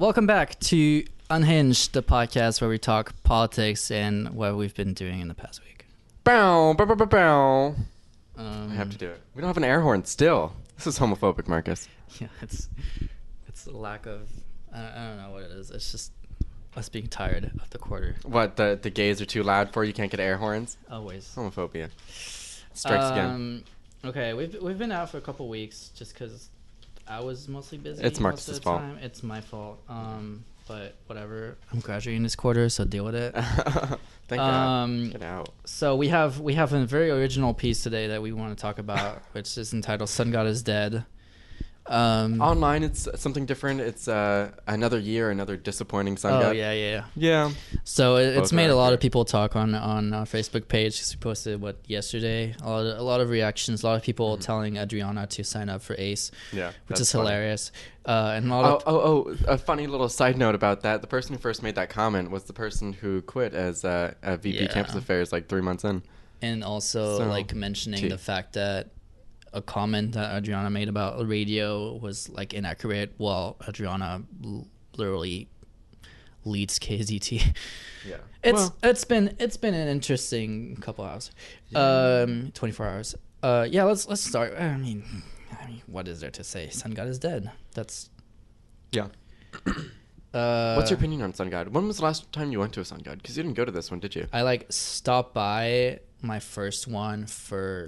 Welcome back to Unhinged, the podcast where we talk politics and what we've been doing in the past week. Bow, bow, bow, bow, bow. I have to do it. We don't have an air horn still. This is homophobic, Marcus. Yeah, it's a lack of, I don't know what it is. It's just us being tired of the quarter. What, the gays are too loud for you? Can't get air horns? Always. Homophobia. Strikes again. Okay, we've been out for a couple weeks just because I was mostly busy. It's Marcus's fault. Time. It's my fault. But whatever. I'm graduating this quarter, so deal with it. Thank God. Get out. So we have a very original piece today that we want to talk about, which is entitled "Sun God is Dead." Online, it's something different. It's another year, another disappointing Sun God. Oh yeah. So it's made a lot of people talk on our Facebook page because we posted yesterday. A lot of reactions. A lot of people telling Adriana to sign up for ACE. Yeah, which is funny. hilarious. And a lot of a funny little side note about that. The person who first made that comment was the person who quit as a VP Campus Affairs like 3 months in. And also mentioning the fact that a comment that Adriana made about radio was like inaccurate. Well, Adriana literally leads KZT. Yeah, it's been an interesting couple hours, 24 hours. Let's start. I mean, what is there to say? Sun God is dead. That's what's your opinion on Sun God? When was the last time you went to a Sun God? Because you didn't go to this one, did you? I stopped by my first one for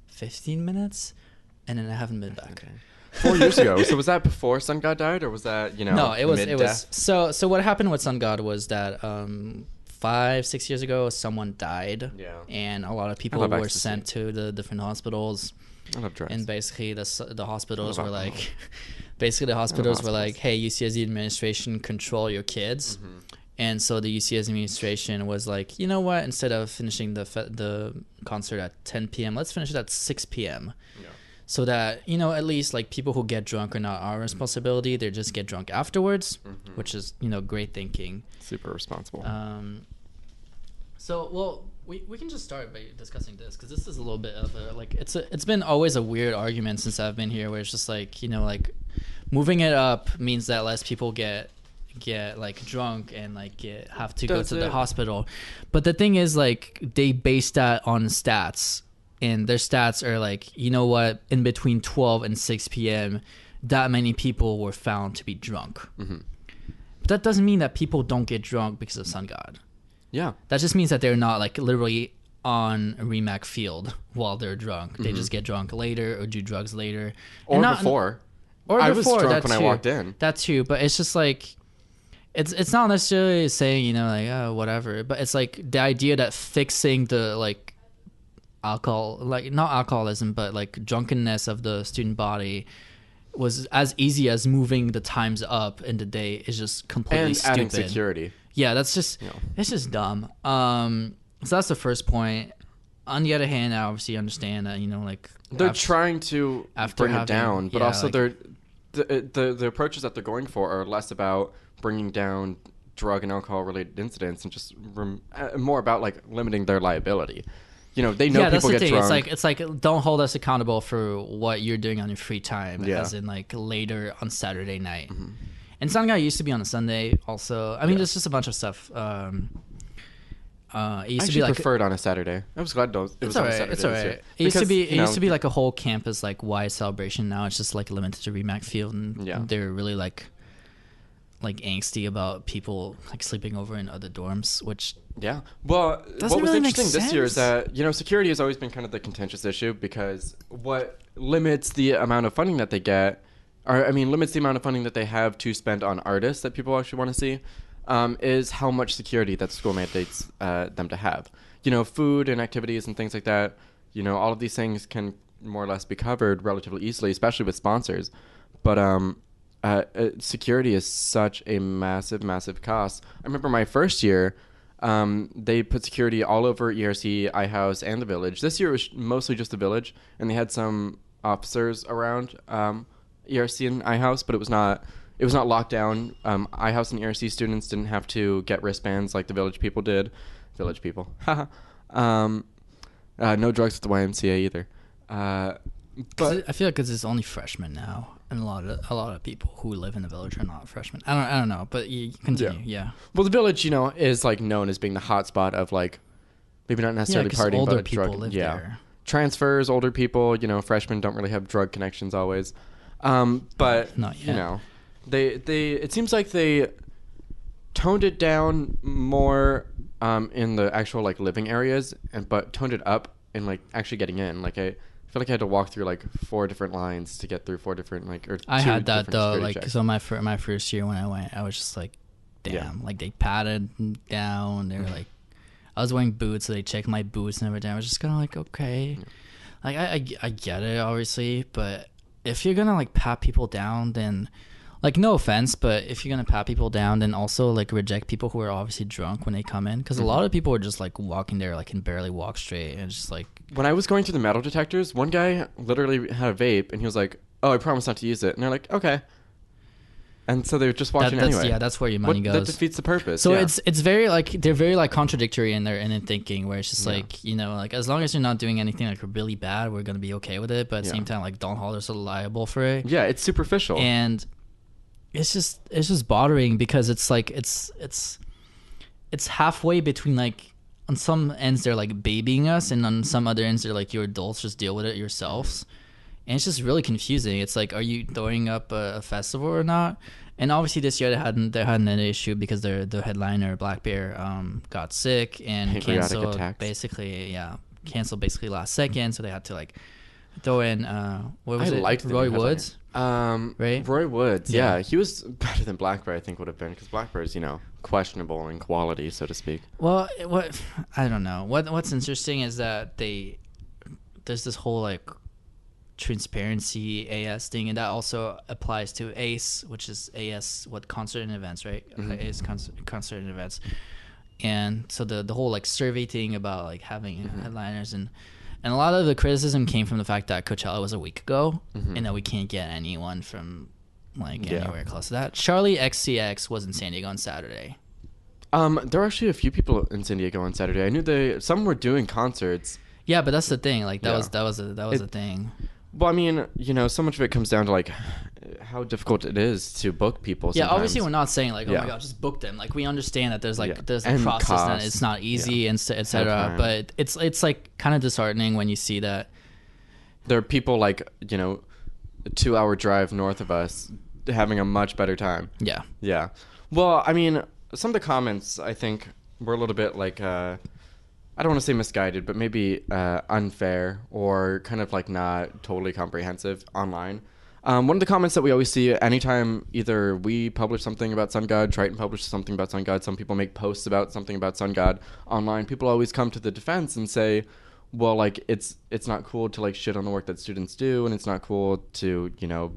15 minutes, and then I haven't been back. Okay. 4 years ago. So was that before Sun God died, or was that No, it was. So what happened with Sun God was that 5-6 years ago someone died. Yeah. And a lot of people were sent to the different hospitals. I love drugs. And basically the hospitals were like, hey, UCSD administration, control your kids. Mm-hmm. And so the UCS administration was like, you know what? Instead of finishing the concert at 10 p.m., let's finish it at 6 p.m. Yeah. So that, at least people who get drunk are not our responsibility. They just get drunk afterwards, which is, great thinking. Super responsible. We can just start by discussing this because this is a little bit of it's been always a weird argument since I've been here where it's just moving it up means that less people get drunk and have to go to the hospital. But the thing is they base that on stats, and their stats are in between 12 and 6 p.m. that many people were found to be drunk. Mm-hmm. But that doesn't mean that people don't get drunk because of Sun God. Yeah, that just means that they're not literally on a Remac field while they're drunk. They just get drunk later or do drugs later, or before. I was drunk when I walked in. That too, but it's just It's not necessarily saying, whatever, but it's the idea that fixing the alcohol, not alcoholism, but drunkenness of the student body was as easy as moving the times up in the day is just completely stupid. And adding security. Yeah, that's just, it's just dumb. So that's the first point. On the other hand, I obviously understand that, they're trying to bring it down, but also the approaches that they're going for are less about bringing down drug and alcohol related incidents and just more about limiting their liability. They know people get drunk. It's don't hold us accountable for what you're doing on your free time, as in later on Saturday night. Mm-hmm. And Sun God used to be on a Sunday also. I mean, there's just a bunch of stuff. It used to be preferred on a Saturday. I was glad it was on a Saturday. It's all right. It used to be a whole campus wide celebration. Now it's just limited to Remac Field, and they're really angsty about people sleeping over in other dorms, which what was really interesting this year is that security has always been kind of the contentious issue, because what limits the amount of funding that they get, limits the amount of funding that they have to spend on artists that people actually want to see, is how much security that the school mandates them to have. Food and activities and things like that. All of these things can more or less be covered relatively easily, especially with sponsors, but security is such a massive cost. I remember my first year, they put security all over ERC, iHouse, and the Village. This year it was mostly just the Village, and they had some officers around ERC and iHouse, but it was not locked down. iHouse and ERC students didn't have to get wristbands like the Village people did. Village people. No drugs at the YMCA either. But I feel like it's only freshmen now. And a lot of people who live in the village are not freshmen. I don't know, but you continue. Yeah. Well, the village, is like known as being the hot spot of like maybe not necessarily 'cause partying, older but people drug. live there. Transfers, older people. Freshmen don't really have drug connections always. But Not yet. they it seems like they toned it down more in the actual like living areas, but toned it up in like actually getting in. Like I feel like I had to walk through like 4 different lines to get through 4 different or I two had that different though. security Like checks. so, my first year when I went, I was just like, damn. Yeah. Like they patted down. They were like, I was wearing boots, so they checked my boots and everything. I was just kind of like, okay, like I get it obviously, but if you're gonna like pat people down, then like no offense, but if you're gonna pat people down, then also like reject people who are obviously drunk when they come in, because a lot of people are just like walking there like can barely walk straight, and it's just like. When I was going through the metal detectors, one guy literally had a vape, and he was like, "Oh, I promise not to use it." And they're like, "Okay." And so they were just watching anyway. Yeah, that's where your money goes. That defeats the purpose. So yeah. it's very like they're very like contradictory in their thinking, where it's just Yeah. like like as long as you're not doing anything like really bad, we're gonna be okay with it. But at the Yeah. same time, like don't hold us liable for it. Yeah, it's superficial. And it's just bothering because it's like it's halfway between like on some ends they're like babying us, and on some other ends they're like you're adults, just deal with it yourselves. And it's just really confusing. It's like, are you throwing up a festival or not? And obviously this year they had an issue because the headliner Black Bear got sick and Pancreatic canceled attacks. basically last second, so they had to like throw in what was I it? liked the Roy new headliner. Woods. Right? Roy Woods, yeah. Yeah. He was better than Black Bear, I think would have been, because Black Bear is, questionable in quality, so to speak. Well, what I don't know. What's interesting is that there's this whole like transparency AS thing, and that also applies to ACE, which is AS concert and events, right? ACE concert and events. And so the whole like survey thing about like having headliners and a lot of the criticism came from the fact that Coachella was a week ago and that we can't get anyone from like anywhere close to that. Charlie XCX was in San Diego on Saturday. There were actually a few people in San Diego on Saturday. I knew some were doing concerts. Yeah, but that's the thing. Like that Yeah. was a thing. Well, I mean, so much of it comes down to like how difficult it is to book people. Yeah, sometimes. obviously we're not saying like, oh Yeah. my god, just book them. Like we understand that there's like Yeah. there's a And process and costs. it's not easy and etc. time. But it's like kind of disheartening when you see that. There are people like a 2-hour drive north of us having a much better time. Yeah. Yeah. Well, I mean, some of the comments I think were a little bit like I don't want to say misguided, but maybe unfair or kind of like not totally comprehensive online. One of the comments that we always see anytime either we publish something about Sun God, Triton publishes something about Sun God, some people make posts about something about Sun God online, people always come to the defense and say, well, like it's not cool to like shit on the work that students do, and it's not cool to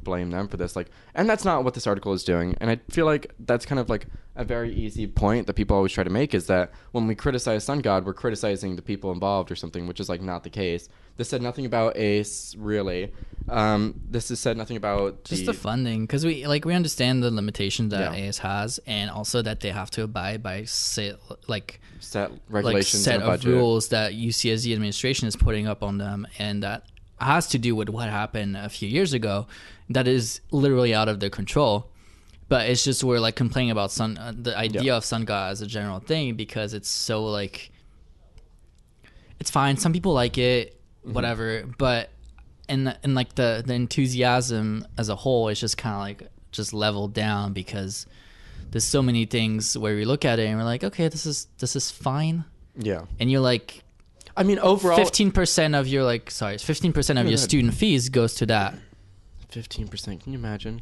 blame them for this, like, and that's not what this article is doing. And I feel like that's kind of like a very easy point that people always try to make, is that when we criticize Sun God, we're criticizing the people involved or something, which is like not the case. This said nothing about ACE really. This has said nothing about Just the funding, because we understand the limitations that Yeah. AS has, and also that they have to abide by set like regulations set and a of budget. rules that UCSD administration is putting up on them, and that has to do with what happened a few years ago. That is literally out of their control. But it's just we're like complaining about the idea of Sun God as a general thing, because it's so like it's fine. Some people like it, whatever. But in like the enthusiasm as a whole, it's just kind of like just leveled down, because there's so many things where we look at it and we're like, okay, this is fine. Yeah. And you're like, I mean, overall, 15% of your 15% of your student fees goes to that. 15%. Can you imagine?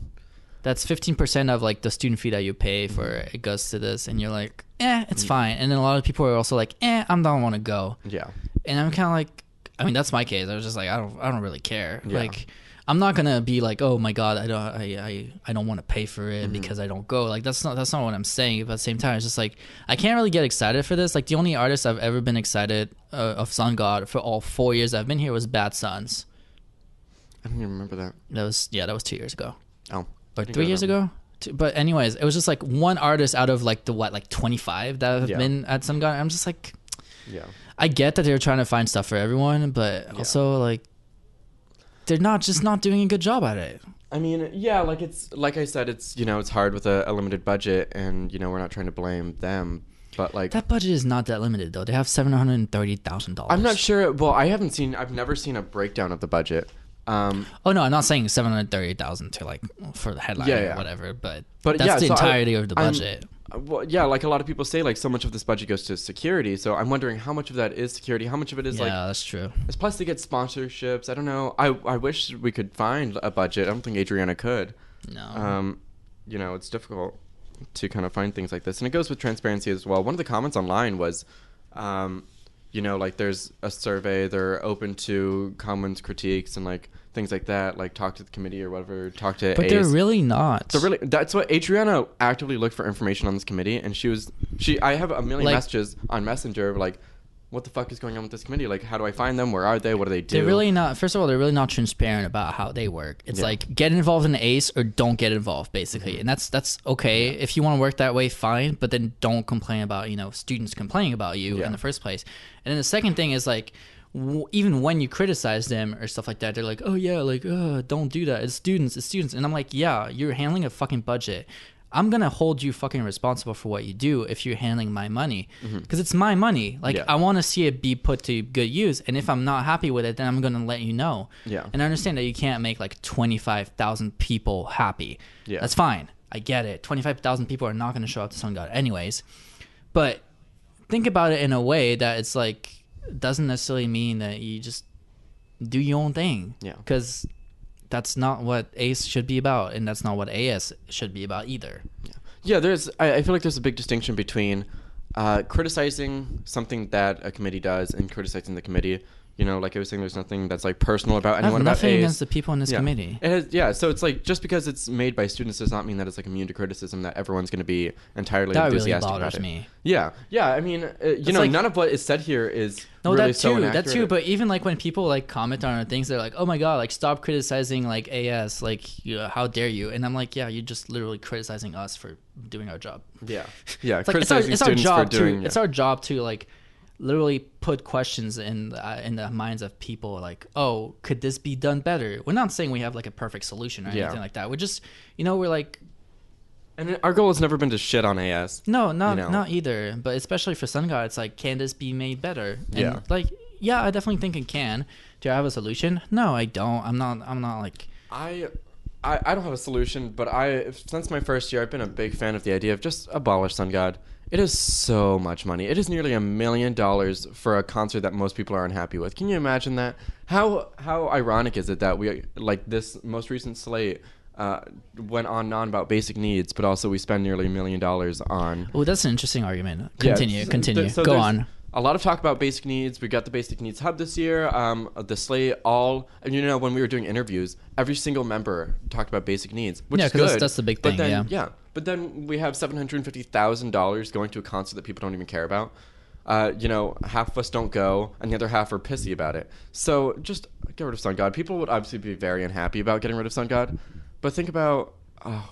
That's 15% of like the student fee that you pay for it goes to this, and you're like, it's fine. And then a lot of people are also like, I don't want to go. Yeah. And I'm kind of like, I mean, that's my case. I was just like, I don't really care. Yeah. Like, I'm not gonna be like, oh my god, I don't want to pay for it because I don't go. Like that's not what I'm saying. But at the same time, it's just like I can't really get excited for this. Like the only artist I've ever been excited of Sun God for all 4 years I've been here was Bad Sons. I don't even remember that. That was 2 years ago. Oh. Or 3 years ago. But anyways, it was just like one artist out of like 25 that have been at Sun God. I'm just like, yeah. I get that they're trying to find stuff for everyone, but also like they're not doing a good job at it. I mean, yeah, like it's like I said, it's it's hard with a limited budget, and we're not trying to blame them, but like That budget is not that limited though. They have $730,000. I'm not sure. Well, I've never seen a breakdown of the budget. Oh no, I'm not saying 730,000 to like for the headline or whatever, but that's yeah, the so entirety of the budget. Well, yeah, like a lot of people say, like so much of this budget goes to security. So I'm wondering how much of that is security, how much of it is Yeah, that's true. It's plus they get sponsorships. I don't know. I wish we could find a budget. I don't think Adriana could. No. It's difficult to kind of find things like this, and it goes with transparency as well. One of the comments online was, like there's a survey, they're open to comments, critiques, and like things like that, like talk to the committee or whatever, talk to but ACE. they're really not. That's what Adriana actively looked for information on this committee, and I have a million messages on Messenger of like, what the fuck is going on with this committee? Like, how do I find them? Where are they? What do they do? They're really not. First of all, they're really not transparent about how they work. It's like get involved in the ACE or don't get involved, basically, and that's okay if you want to work that way, fine. But then don't complain about students complaining about you in the first place. And then the second thing is like, even when you criticize them or stuff like that, they're like, oh yeah, like don't do that. It's students, and I'm like, yeah, you're handling a fucking budget. I'm gonna hold you fucking responsible for what you do if you're handling my money, because it's my money. Like I want to see it be put to good use, and if I'm not happy with it, then I'm gonna let you know. Yeah. And I understand that you can't make like 25,000 people happy. Yeah. That's fine. I get it. 25,000 people are not gonna show up to Sun God anyways, but think about it in a way that it's like doesn't necessarily mean that you just do your own thing. Yeah. Because that's not what ACE should be about, and that's not what AS should be about either. Yeah, I feel like there's a big distinction between criticizing something that a committee does and criticizing the committee. Like I was saying, there's nothing that's like personal about anyone about ACE. Nothing against the people in this committee. So it's like just because it's made by students does not mean that it's like immune to criticism, that everyone's going to be entirely that enthusiastic really bothers about it. Me. Yeah. I mean, like, none of what is said here is that too. But even like when people like comment on things, they're like, "Oh my god, like stop criticizing like AS, like how dare you?" And I'm like, "Yeah, you're just literally criticizing us for doing our job." Yeah. It's criticizing it's our students job for doing. It's our job to like literally put questions in the minds of people like, oh, could this be done better? We're not saying we have like a perfect solution or anything like that. We're just we're like, and our goal has never been to shit on AS. No, not either, but especially for Sun God, it's like, can this be made better? And like, yeah, I definitely think it can. Do I have a solution? No, I don't. I'm not like I don't have a solution, but since my first year I've been a big fan of the idea of just abolish Sun God. It is so much money. It is nearly $1 million for a concert that most people are unhappy with. Can you imagine that? How ironic is it that we like this most recent slate went on and on about basic needs, but also we spend nearly $1 million on. Oh, that's an interesting argument. Continue. Go on. A lot of talk about basic needs. We got the Basic Needs Hub this year. The slate and when we were doing interviews, every single member talked about basic needs, which is good. That's the big thing. But then we have $750,000 going to a concert that people don't even care about. Half of us don't go, and the other half are pissy about it. So just get rid of Sun God. People would obviously be very unhappy about getting rid of Sun God, but think about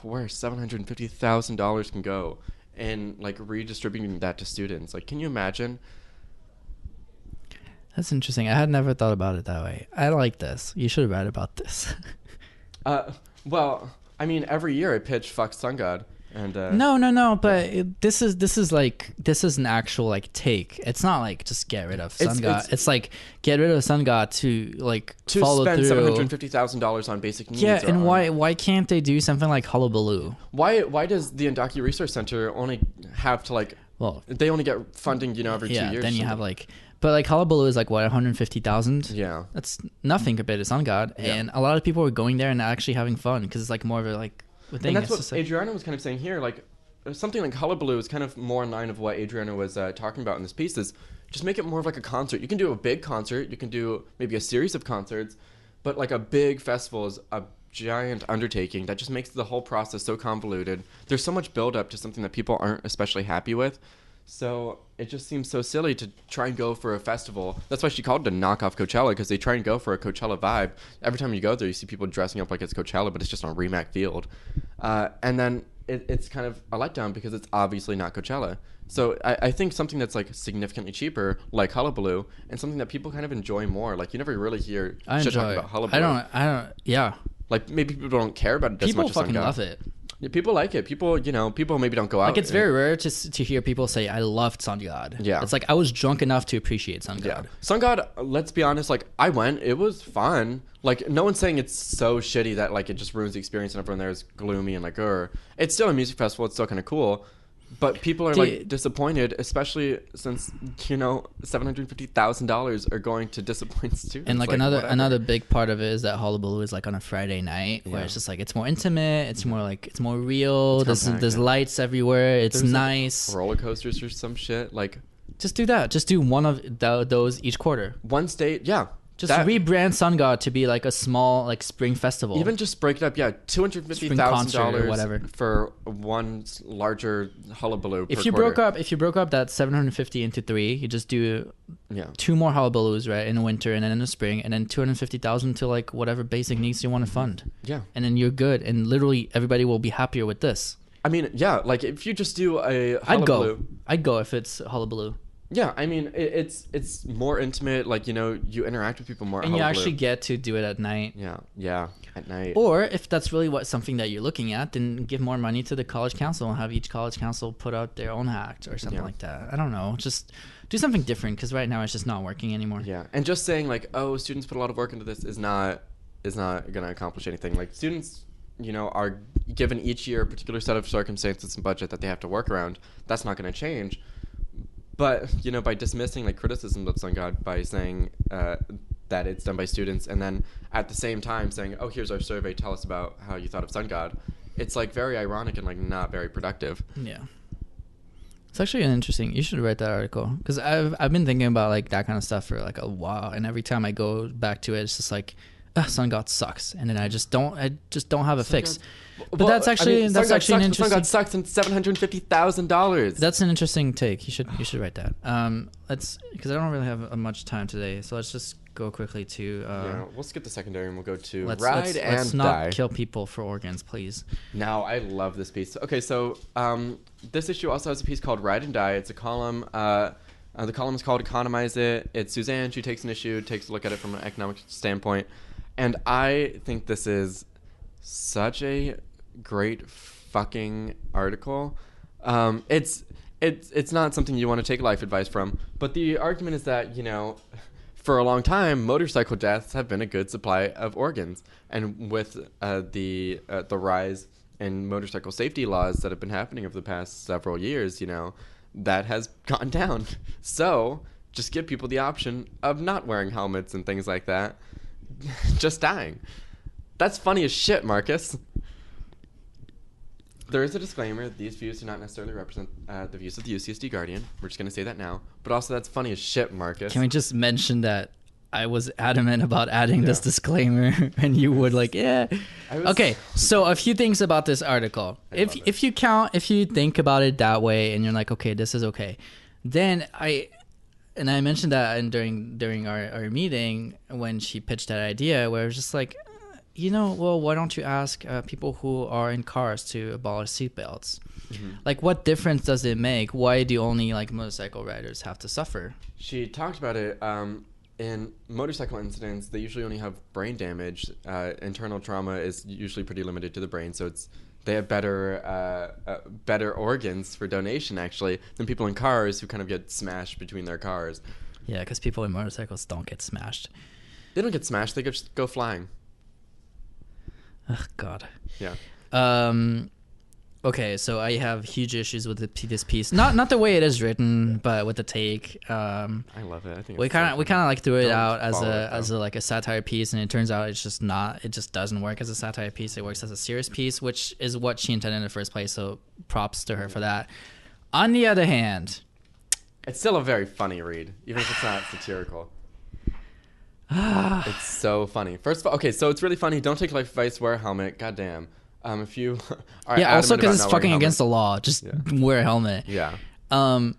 where $750,000 can go, and like redistributing that to students. Like, can you imagine? That's interesting. I had never thought about it that way. I like this. You should write about this. Well, I mean, every year I pitch "fuck Sun God," and no. But this is an actual like take. It's not like just get rid of Sun God. It's like get rid of Sun God to follow spend through. $750,000 on basic needs. Yeah, and why can't they do something like Hullabaloo? Why does the Indaki Resource Center only have to they only get funding every 2 years? Then you have but like Hullabaloo is like what, 150,000? Yeah, that's nothing compared to Sun God, and a lot of people are going there and actually having fun because it's like more of a thing. And that's what Adriana was kind of saying here. Like something like Hullabaloo is kind of more in line of what Adriana was talking about in this piece. Is just make it more of like a concert. You can do a big concert. You can do maybe a series of concerts, but like a big festival is a giant undertaking that just makes the whole process so convoluted. There's so much build up to something that people aren't especially happy with. So it just seems so silly to try and go for a festival. That's why she called it a knockoff Coachella, because they try and go for a Coachella vibe. Every time you go there, you see people dressing up like it's Coachella, but it's just on Remac Field. And then it's kind of a letdown because it's obviously not Coachella. So I think something that's like significantly cheaper, like Hullabaloo, and something that people kind of enjoy more. Like you never really hear shit talk about Hullabaloo. I don't. Yeah. Like maybe people don't care about it as People much as Sun fucking God. love it. Yeah, people like it. People, people maybe don't go out. Like it's very rare to hear people say, "I loved Sun God." Yeah. It's like I was drunk enough to appreciate Sun God. Sun God, let's be honest, like I went, it was fun. Like no one's saying it's so shitty that like it just ruins the experience and everyone there is gloomy and like, it's still a music festival. It's still kind of cool. But people are like disappointed, especially since $750,000 are going to disappoint students. And like another big part of it is that Hullabaloo is like on a Friday night, where it's just like it's more intimate, it's more like it's more real. There's lights everywhere. It's nice. Like roller coasters or some shit. Like just do that. Just do one of those each quarter. One state, yeah. Just rebrand Sun God to be like a small like spring festival. Even just break it up, yeah. $250,000 whatever for one larger Hullabaloo. If you broke up that 750 into 3, you just do 2 more Hullabaloos, right, in the winter and then in the spring, and then 250,000 to like whatever basic needs you want to fund. Yeah, and then you're good, and literally everybody will be happier with this. I mean, yeah, like if you just do a Hullabaloo, I'd go if it's Hullabaloo. Yeah, I mean, it's more intimate. Like, you interact with people more. And you actually get to do it at night. Yeah, at night. Or if that's really something that you're looking at, then give more money to the college council and have each college council put out their own act or something like that. I don't know. Just do something different, because right now it's just not working anymore. Yeah, and just saying like, oh, students put a lot of work into this is not going to accomplish anything. Like, students, are given each year a particular set of circumstances and budget that they have to work around. That's not going to change. But, by dismissing like criticism of Sun God by saying that it's done by students, and then at the same time saying, oh, here's our survey, tell us about how you thought of Sun God, it's like very ironic and like not very productive. Yeah. It's actually you should write that article, because I've been thinking about like that kind of stuff for like a while, and every time I go back to it, it's just like, Sun God sucks, and then I just don't have a fix. But that's actually an interesting. Sun God sucks and $750,000. That's an interesting take. You should write that. Let's, because I don't really have much time today, so let's just go quickly to. We'll skip the secondary and we'll go to Let's Die. not kill people for organs, please. Now, I love this piece. Okay, so this issue also has a piece called Ride and Die. It's a column. The column is called Economize It. It's Suzanne. She takes an issue, takes a look at it from an economic standpoint. And I think this is such a great fucking article. It's not something you want to take life advice from, but the argument is that, for a long time, motorcycle deaths have been a good supply of organs. And with the rise in motorcycle safety laws that have been happening over the past several years, that has gone down. So just give people the option of not wearing helmets and things like that. Just dying. That's funny as shit, Marcus. There is a disclaimer. These views do not necessarily represent the views of the UCSD Guardian. We're just going to say that now. But also, that's funny as shit, Marcus. Can we just mention that I was adamant about adding this disclaimer, and you would like, Okay, so a few things about this article. If you think about it that way, and you're like, okay, this is okay, then I mentioned that during our meeting when she pitched that idea, where it was just like, well, why don't you ask people who are in cars to abolish seatbelts? Mm-hmm. Like, what difference does it make? Why do only like motorcycle riders have to suffer? She talked about it. In motorcycle incidents, they usually only have brain damage. Internal trauma is usually pretty limited to the brain, so they have better organs for donation actually than people in cars who kind of get smashed between their cars. Yeah, because people in motorcycles don't get smashed. They don't get smashed. They just go flying. Oh God. Yeah. Okay, so I have huge issues with this piece. Not the way it is written, but with the take. I love it. I think we kind of like threw it out as a like a satire piece, and it turns out it's just not. It just doesn't work as a satire piece. It works as a serious piece, which is what she intended in the first place. So props to her for that. On the other hand, it's still a very funny read, even if it's not satirical. It's so funny. First of all, okay, so it's really funny. Don't take life advice. Wear a helmet. Goddamn. If you are also because it's fucking against the law. Just wear a helmet. Yeah. I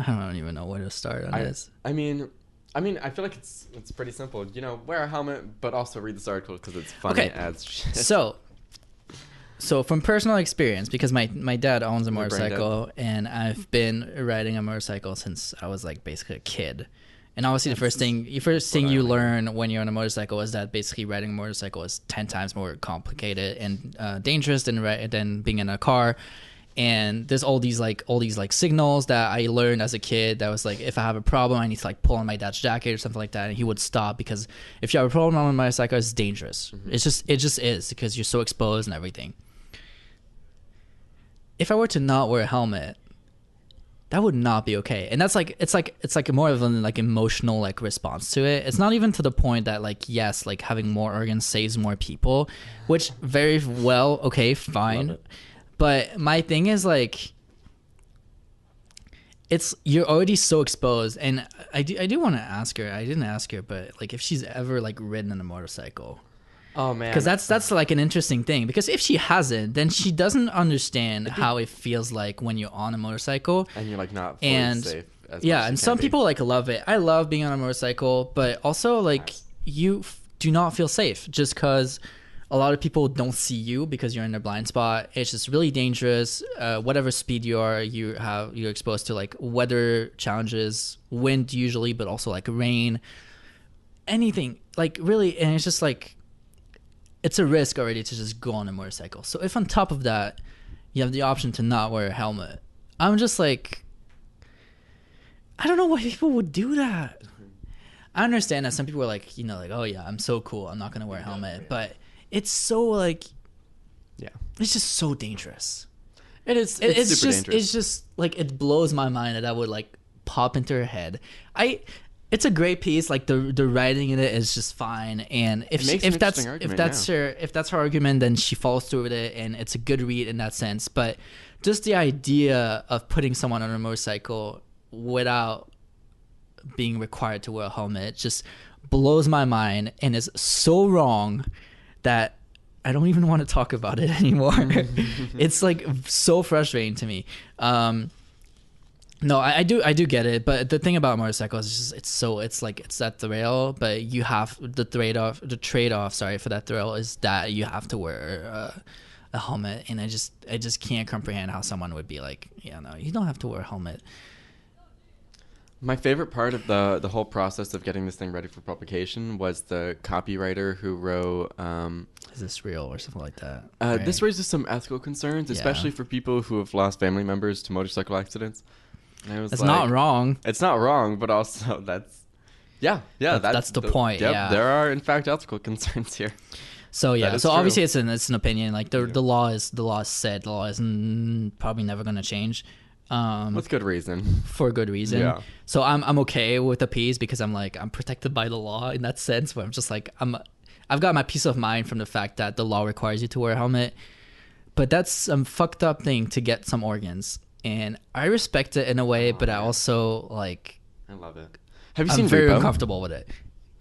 don't even know where to start on this. I mean, I feel like it's pretty simple. Wear a helmet, but also read this article because it's funny as shit. So from personal experience, because my dad owns a motorcycle, and I've been riding a motorcycle since I was like basically a kid. And obviously, the first thing you learn when you're on a motorcycle is that basically riding a motorcycle is 10 times more complicated and dangerous than being in a car. And there's all these signals that I learned as a kid that was like, if I have a problem, I need to like pull on my dad's jacket or something like that, and he would stop, because if you have a problem on a motorcycle, it's dangerous. It just is, because you're so exposed and everything. If I were to not wear a helmet, that would not be okay. And that's like, it's like more of an like emotional like response to it. It's not even to the point that like, yes, like having more organs saves more people, which very well, okay, fine. But my thing is like, you're already so exposed. And I do want to ask her, I didn't ask her, but like if she's ever like ridden on a motorcycle. Oh man, because that's like an interesting thing, because if she hasn't, then she doesn't understand how it feels like when you're on a motorcycle and you're like not fully safe as yeah, much as and you some can people like love it. I love being on a motorcycle, but also like you do not feel safe just because a lot of people don't see you because you're in a blind spot. It's just really dangerous. Whatever speed you are, you're exposed to like weather challenges, wind usually, but also like rain, anything like really. And it's just like, it's a risk already to just go on a motorcycle. So if on top of that, you have the option to not wear a helmet, I'm just like, I don't know why people would do that. I understand that some people are like, you know, like, oh yeah, I'm so cool, I'm not going to wear a helmet. But it's so like, yeah, it's just so dangerous. It is. It's super just, dangerous. it's just like, it blows my mind that would like pop into her head. It's a great piece. Like the writing in it is just fine, and if that's her argument, then she follows through with it, and it's a good read in that sense. But just the idea of putting someone on a motorcycle without being required to wear a helmet just blows my mind, and is so wrong that I don't even want to talk about it anymore. It's like so frustrating to me. No, I do get it, but the thing about motorcycles is just it's that thrill, but you have the trade-off for that thrill is that you have to wear a helmet, and I just can't comprehend how someone would be like, yeah, no, you don't have to wear a helmet. My favorite part of the whole process of getting this thing ready for publication was the copywriter who wrote Is this real or something like that? Right? This raises some ethical concerns, especially for people who have lost family members to motorcycle accidents. It's not wrong. It's not wrong, but also that's the point. Yep, yeah, there are in fact ethical concerns here. So yeah, so true. Obviously it's an opinion. Like the law is set. The law is probably never going to change. With good reason. For good reason. Yeah. So I'm okay with the piece because I'm like, I'm protected by the law in that sense. Where I'm just like, I've got my peace of mind from the fact that the law requires you to wear a helmet. But that's some fucked up thing to get some organs. And I respect it in a way, but I also like. I love it. Have you seen Repo? I'm very uncomfortable with it.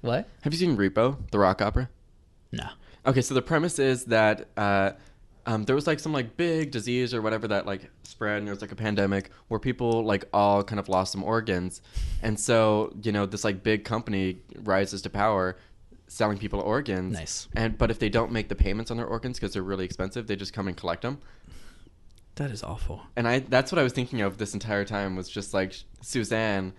What? Have you seen Repo, the rock opera? No. Okay, so the premise is that there was like some like big disease or whatever that like spread, and there was like a pandemic where people like all kind of lost some organs, and so this like big company rises to power, selling people organs. Nice. But if they don't make the payments on their organs because they're really expensive, they just come and collect them. That is awful. And that's what I was thinking of this entire time, was just like Suzanne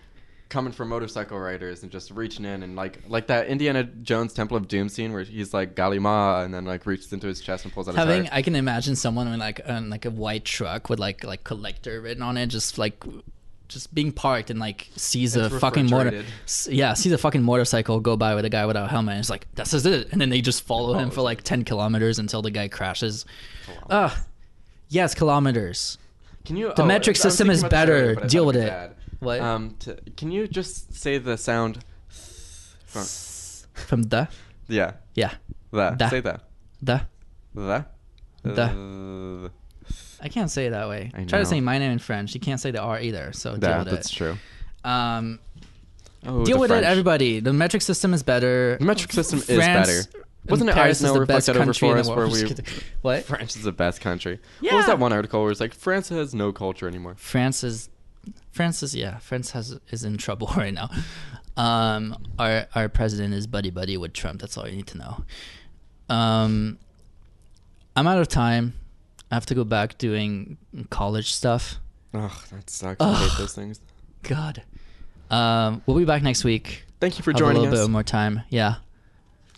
coming from motorcycle riders and just reaching in, and like that Indiana Jones Temple of Doom scene where he's like Galima and then like reaches into his chest and pulls out his heart. I can imagine someone in like a white truck with like collector written on it, just being parked, and like sees a fucking motorcycle go by with a guy without a helmet, and it's like, this is it, and then they just follow him for like 10 kilometers until the guy crashes. Yes, kilometers. Can you? The metric system is better. Deal with it. What? Can you just say the sound from the? Yeah. Yeah. The. Say that. The. I can't say it that way. Try to say my name in French. You can't say the R either. So deal with it. That's true. Deal with it, everybody. The metric system is better. The metric system is better. Wasn't it Eisner reflected over for us where What? France is the best country. Yeah. What was that one article where it's like France has no culture anymore? France is in trouble right now. Our president is buddy with Trump. That's all you need to know. I'm out of time. I have to go back doing college stuff. Ugh, that sucks. I hate those things. God. We'll be back next week. Thank you for Have a joining little us. bit more time. Yeah.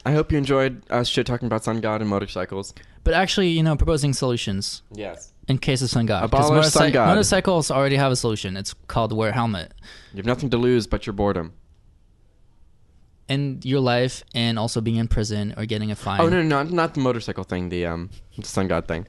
I hope you enjoyed us shit talking about Sun God and motorcycles. But actually, proposing solutions Yes. in case of Sun God. Abolish Sun God. Motorcycles already have a solution. It's called wear a helmet. You have nothing to lose but your boredom. And your life, and also being in prison or getting a fine. Oh no, not the motorcycle thing. The Sun God thing.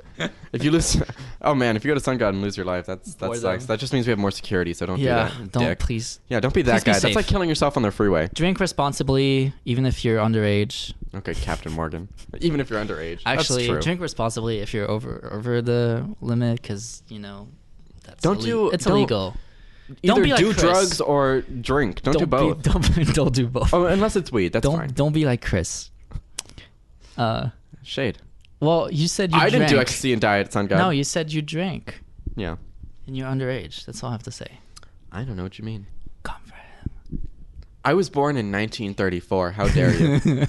If you lose, oh man, if you go to Sun God and lose your life, that sucks. That just means we have more security. So don't do that. Don't dick. please. Yeah, don't be that Please be guy. That's safe. like killing yourself on the freeway. Drink responsibly, even if you're underage. Okay, Captain Morgan. Even if you're underage. Actually, That's true. drink responsibly if you're over the limit, because that's it's illegal. Either Don't be like do Chris. drugs or drink. Don't do both. Don't do both. Oh, unless it's weed. That's fine. Don't be like Chris. Shade. Well, you said you I drank. didn't do ecstasy and diet at Sun God. No, you said you drank, Yeah. and you're underage. That's all I have to say. I don't know what you mean. Come for him. I was born in 1934. How dare you?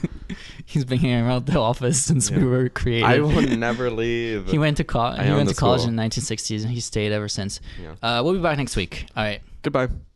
He's been hanging around the office since we were created. I will never leave. He went to college. I He own went the to college school. in the 1960s, and he stayed ever since. Yeah. We'll be back next week. All right. Goodbye.